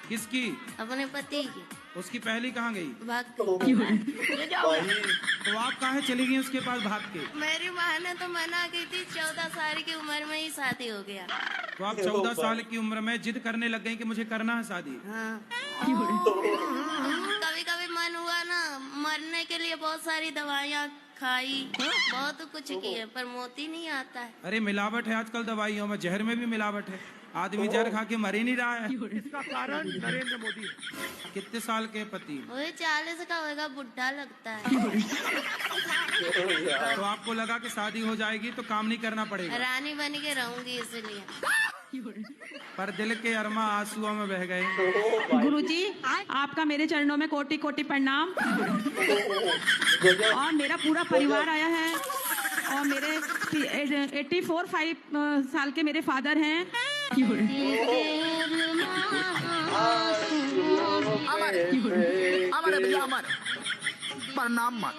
किसकी? अपने पति की। उसकी पहली कहाँ गई? भाग तो आप काहे चली गई उसके पास भाग के? मेरी माँ ने तो मना की थी, 14 साल की उम्र में ही शादी हो गया। तो आप 14 साल की उम्र में जिद करने लग गई कि मुझे करना है शादी? हाँ। कभी कभी मन हुआ ना, मरने के लिए बहुत सारी दवाइयाँ खाई, बहुत कुछ किए, पर मोती नहीं आता है। अरे मिलावट है आजकल दवाइयों में, जहर में भी मिलावट है। आदमी जहर खा के मर ही नहीं रहा है। इसका कारण नरेंद्र मोदी। कितने साल के पति? वही 40 का होगा, बुढ़ा लगता है। तो आपको लगा कि शादी हो जाएगी तो काम नहीं करना पड़ेगा? रानी बन के रहूंगी इसलिए। पर दिल के अरमा आंसुओं में बह गए। गुरुजी, आपका मेरे चरणों में कोटि कोटि प्रणाम। और मेरा पूरा परिवार आया है, और मेरे 84 साल के मेरे फादर हैं। अमर भैया अमर, प्रणाम मत।